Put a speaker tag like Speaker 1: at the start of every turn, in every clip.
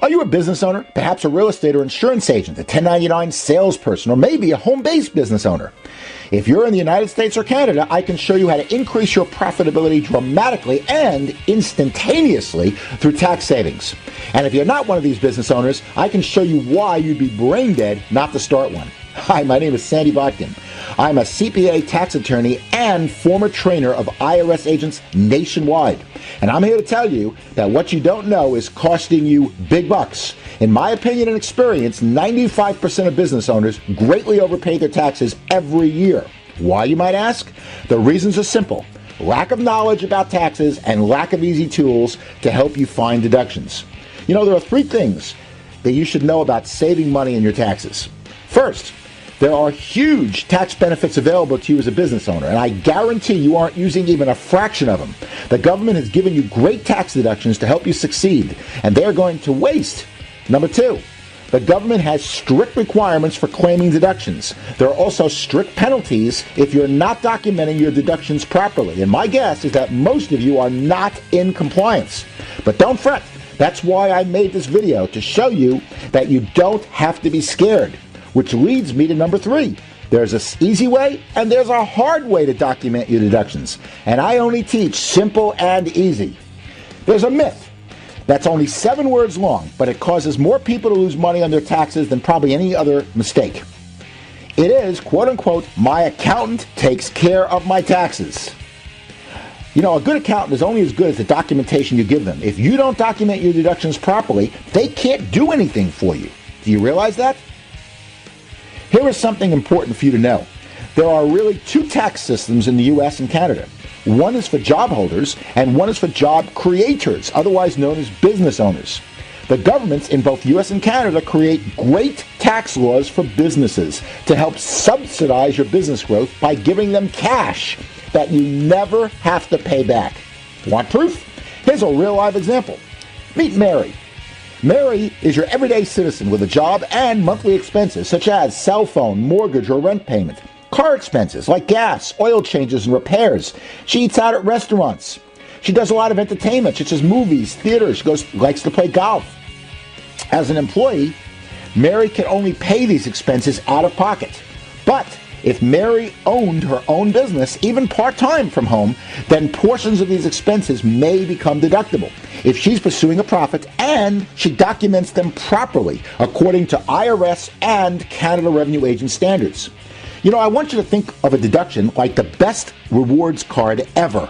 Speaker 1: Are you a business owner, perhaps a real estate or insurance agent, a 1099 salesperson, or maybe a home-based business owner? If you're in the United States or Canada, I can show you how to increase your profitability dramatically and instantaneously through tax savings. And if you're not one of these business owners, I can show you why you'd be brain dead not to start one. Hi, my name is Sandy Botkin. I'm a CPA tax attorney and former trainer of IRS agents nationwide. And I'm here to tell you that what you don't know is costing you big bucks. In my opinion and experience, 95% of business owners greatly overpay their taxes every year. Why, you might ask? The reasons are simple: lack of knowledge about taxes and lack of easy tools to help you find deductions. You know, there are three things that you should know about saving money in your taxes. First, there are huge tax benefits available to you as a business owner, and I guarantee you aren't using even a fraction of them. The government has given you great tax deductions to help you succeed, and they're going to waste. Number two, the government has strict requirements for claiming deductions. There are also strict penalties if you're not documenting your deductions properly, and my guess is that most of you are not in compliance. But don't fret. That's why I made this video, to show you that you don't have to be scared. Which leads me to number three. There's an easy way and there's a hard way to document your deductions. And I only teach simple and easy. There's a myth that's only 7 words long, but it causes more people to lose money on their taxes than probably any other mistake. It is, quote unquote, my accountant takes care of my taxes. You know, a good accountant is only as good as the documentation you give them. If you don't document your deductions properly, they can't do anything for you. Do you realize that? Here is something important for you to know. There are really 2 tax systems in the U.S. and Canada. One is for job holders and one is for job creators, otherwise known as business owners. The governments in both U.S. and Canada create great tax laws for businesses to help subsidize your business growth by giving them cash that you never have to pay back. Want proof? Here's a real live example. Meet Mary. Mary is your everyday citizen with a job and monthly expenses such as cell phone, mortgage, or rent payment. Car expenses like gas, oil changes, and repairs. She eats out at restaurants. She does a lot of entertainment such as movies, theaters. She likes to play golf. As an employee, Mary can only pay these expenses out of pocket. But if Mary owned her own business, even part-time from home, then portions of these expenses may become deductible if she's pursuing a profit and she documents them properly according to IRS and Canada Revenue Agent standards. You know, I want you to think of a deduction like the best rewards card ever.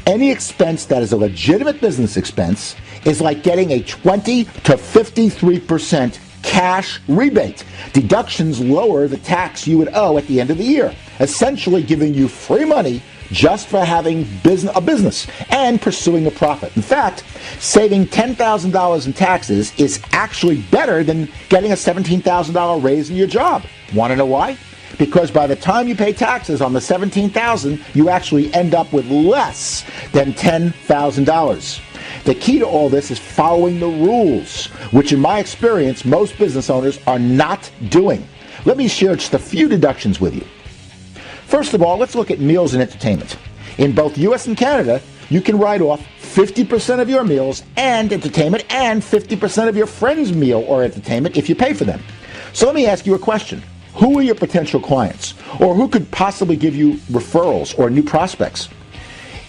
Speaker 1: Any expense that is a legitimate business expense is like getting a 20 to 53% cash rebate. Deductions lower the tax you would owe at the end of the year, essentially giving you free money just for having a business and pursuing a profit. In fact, saving $10,000 in taxes is actually better than getting a $17,000 raise in your job. Want to know why? Because by the time you pay taxes on the $17,000, you actually end up with less than $10,000. The key to all this is following the rules, which in my experience, most business owners are not doing. Let me share just a few deductions with you. First of all, let's look at meals and entertainment. In both U.S. and Canada, you can write off 50% of your meals and entertainment and 50% of your friend's meal or entertainment if you pay for them. So let me ask you a question. Who are your potential clients? Or who could possibly give you referrals or new prospects?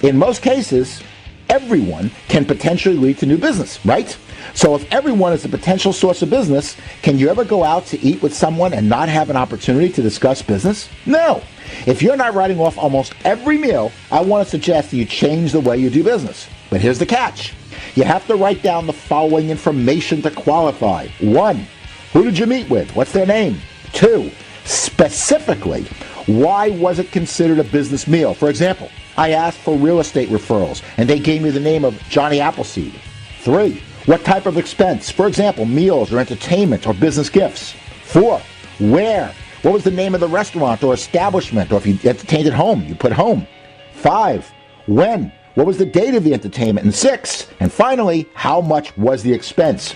Speaker 1: In most cases, everyone can potentially lead to new business, right? So if everyone is a potential source of business, can you ever go out to eat with someone and not have an opportunity to discuss business? No. If you're not writing off almost every meal, I want to suggest that you change the way you do business. But here's the catch. You have to write down the following information to qualify. 1, who did you meet with? What's their name? 2, specifically, why was it considered a business meal? For example, I asked for real estate referrals, and they gave me the name of Johnny Appleseed. 3, what type of expense? For example, meals or entertainment or business gifts. 4, where? What was the name of the restaurant or establishment? Or if you entertained at home, you put home. 5, when? What was the date of the entertainment? And 6, and finally, how much was the expense?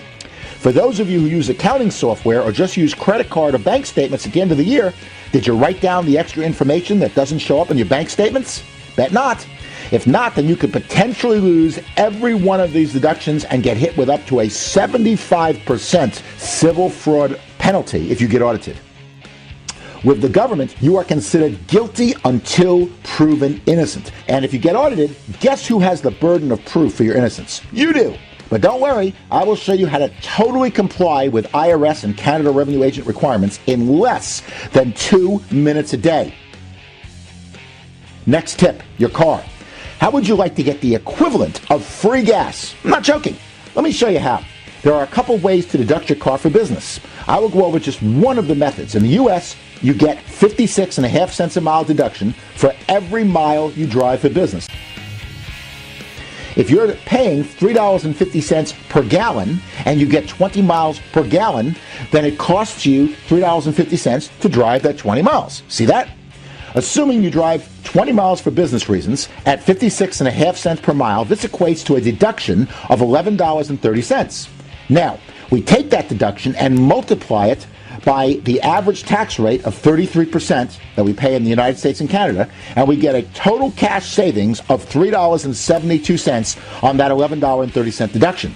Speaker 1: For those of you who use accounting software or just use credit card or bank statements at the end of the year, did you write down the extra information that doesn't show up in your bank statements? Bet not. If not, then you could potentially lose every one of these deductions and get hit with up to a 75% civil fraud penalty if you get audited. With the government, you are considered guilty until proven innocent. And if you get audited, guess who has the burden of proof for your innocence? You do. But don't worry, I will show you how to totally comply with IRS and Canada Revenue Agent requirements in less than 2 minutes a day. Next tip, your car. How would you like to get the equivalent of free gas? I'm not joking. Let me show you how. There are a couple ways to deduct your car for business. I will go over just one of the methods. In the U.S., you get 56.5 cents a mile deduction for every mile you drive for business. If you're paying $3.50 per gallon and you get 20 miles per gallon, then it costs you $3.50 to drive that 20 miles. See that? Assuming you drive 20 miles for business reasons at 56.5 cents per mile, this equates to a deduction of $11.30. Now, we take that deduction and multiply it by the average tax rate of 33% that we pay in the United States and Canada, and we get a total cash savings of $3.72 on that $11.30 deduction.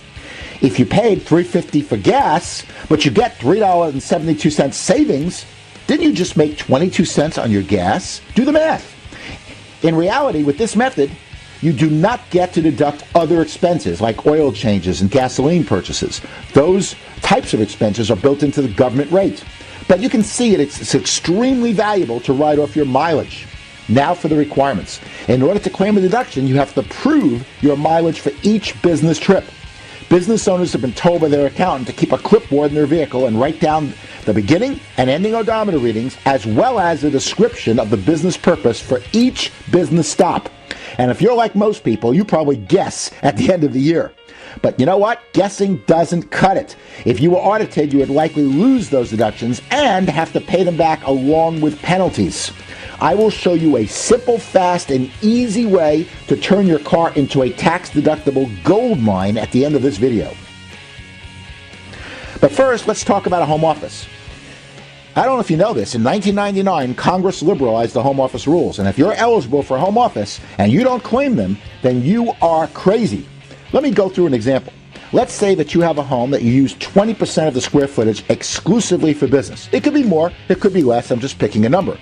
Speaker 1: If you paid $3.50 for gas, but you get $3.72 savings, didn't you just make 22 cents on your gas? Do the math. In reality, with this method, you do not get to deduct other expenses like oil changes and gasoline purchases. Those types of expenses are built into the government rate. But you can see it's extremely valuable to write off your mileage. Now for the requirements. In order to claim a deduction, you have to prove your mileage for each business trip. Business owners have been told by their accountant to keep a clipboard in their vehicle and write down the beginning and ending odometer readings, as well as a description of the business purpose for each business stop. And if you're like most people, you probably guess at the end of the year. But you know what? Guessing doesn't cut it. If you were audited, you would likely lose those deductions and have to pay them back along with penalties. I will show you a simple, fast, and easy way to turn your car into a tax-deductible gold mine at the end of this video. But first, let's talk about a home office. I don't know if you know this, in 1999, Congress liberalized the home office rules, and if you're eligible for a home office and you don't claim them, then you are crazy. Let me go through an example. Let's say that you have a home that you use 20% of the square footage exclusively for business. It could be more, it could be less, I'm just picking a number.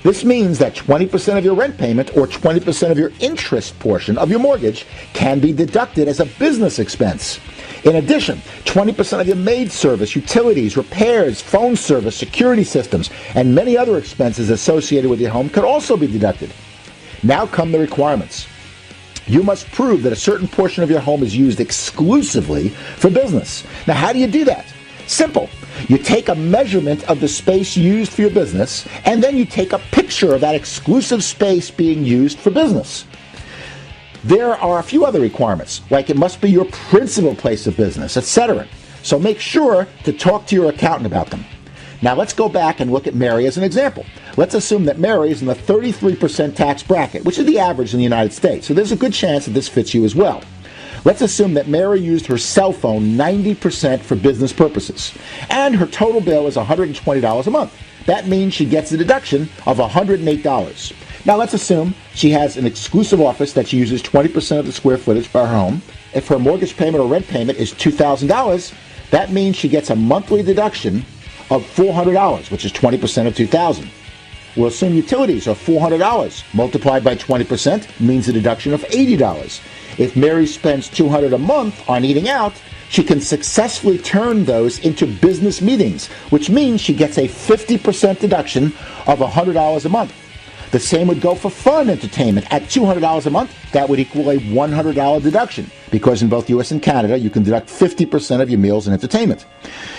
Speaker 1: This means that 20% of your rent payment or 20% of your interest portion of your mortgage can be deducted as a business expense. In addition, 20% of your maid service, utilities, repairs, phone service, security systems, and many other expenses associated with your home could also be deducted. Now come the requirements. You must prove that a certain portion of your home is used exclusively for business. Now, how do you do that? Simple. You take a measurement of the space used for your business, and then you take a picture of that exclusive space being used for business. There are a few other requirements, like it must be your principal place of business, etc. So make sure to talk to your accountant about them. Now let's go back and look at Mary as an example. Let's assume that Mary is in the 33% tax bracket, which is the average in the United States. So there's a good chance that this fits you as well. Let's assume that Mary used her cell phone 90% for business purposes, and her total bill is $120 a month. That means she gets a deduction of $108. Now let's assume she has an exclusive office that she uses 20% of the square footage for her home. If her mortgage payment or rent payment is $2,000, that means she gets a monthly deduction of $400, which is 20% of $2,000. We'll assume utilities are $400. Multiplied by 20% means a deduction of $80. If Mary spends $200 a month on eating out, she can successfully turn those into business meetings, which means she gets a 50% deduction of $100 a month. The same would go for fun entertainment. At $200 a month, that would equal a $100 deduction, because in both US and Canada, you can deduct 50% of your meals and entertainment.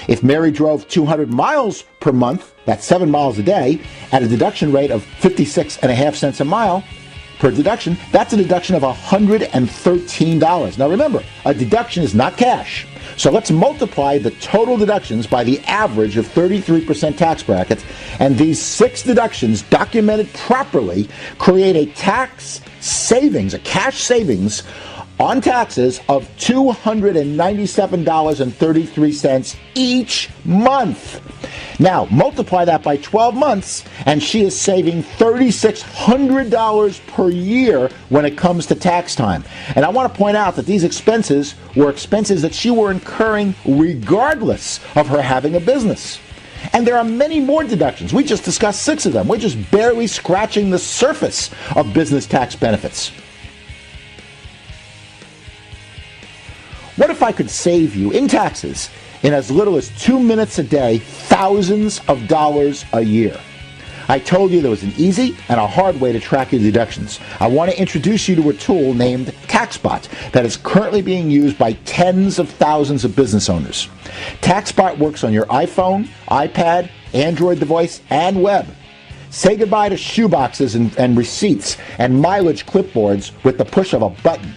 Speaker 1: If Mary drove 200 miles per month, that's 7 miles a day, at a deduction rate of 56.5 cents a mile per deduction, that's a deduction of $113. Now remember, a deduction is not cash. So let's multiply the total deductions by the average of 33% tax brackets, and these 6 deductions, documented properly, create a tax savings, a cash savings on taxes of $297.33 each month. Now, multiply that by 12 months, and she is saving $3,600 per year when it comes to tax time. And I want to point out that these expenses were expenses that she were incurring regardless of her having a business. And there are many more deductions. We just discussed 6 of them. We're just barely scratching the surface of business tax benefits. What if I could save you in taxes in as little as 2 minutes a day, thousands of dollars a year? I told you there was an easy and a hard way to track your deductions. I want to introduce you to a tool named TaxBot that is currently being used by tens of thousands of business owners. TaxBot works on your iPhone, iPad, Android device, and web. Say goodbye to shoeboxes and receipts and mileage clipboards with the push of a button.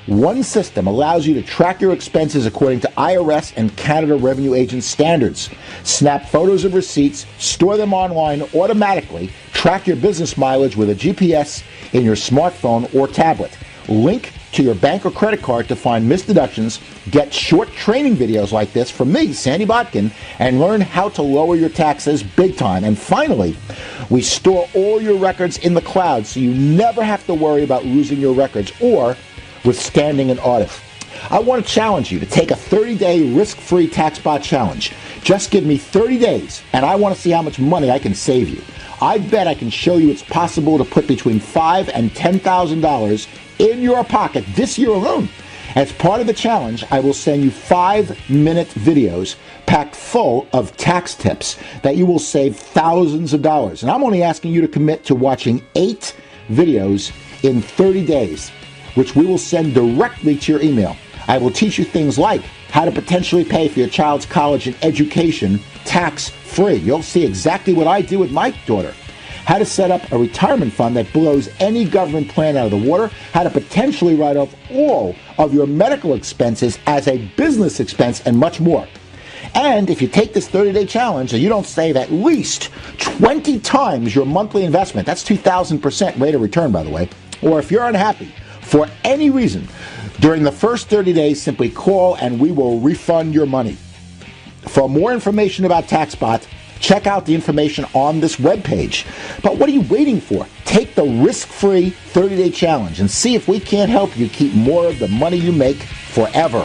Speaker 1: One system allows you to track your expenses according to IRS and Canada Revenue Agent standards. Snap photos of receipts, store them online automatically, track your business mileage with a GPS in your smartphone or tablet. Link to your bank or credit card to find missed deductions, get short training videos like this from me, Sandy Botkin, and learn how to lower your taxes big time. And finally, we store all your records in the cloud so you never have to worry about losing your records or withstanding an audit. I want to challenge you to take a 30-day risk-free TaxBot challenge. Just give me 30 days, and I want to see how much money I can save you. I bet I can show you it's possible to put between $5,000 and $10,000 in your pocket this year alone. As part of the challenge, I will send you 5-minute videos packed full of tax tips that you will save thousands of dollars. And I'm only asking you to commit to watching 8 videos in 30 days, which we will send directly to your email. I will teach you things like how to potentially pay for your child's college and education tax-free. You'll see exactly what I do with my daughter. How to set up a retirement fund that blows any government plan out of the water. How to potentially write off all of your medical expenses as a business expense, and much more. And if you take this 30-day challenge and you don't save at least 20 times your monthly investment, that's 2,000% rate of return, by the way, or if you're unhappy for any reason, during the first 30 days, simply call and we will refund your money. For more information about TaxBot, check out the information on this webpage. But what are you waiting for? Take the risk-free 30-day challenge and see if we can't help you keep more of the money you make forever.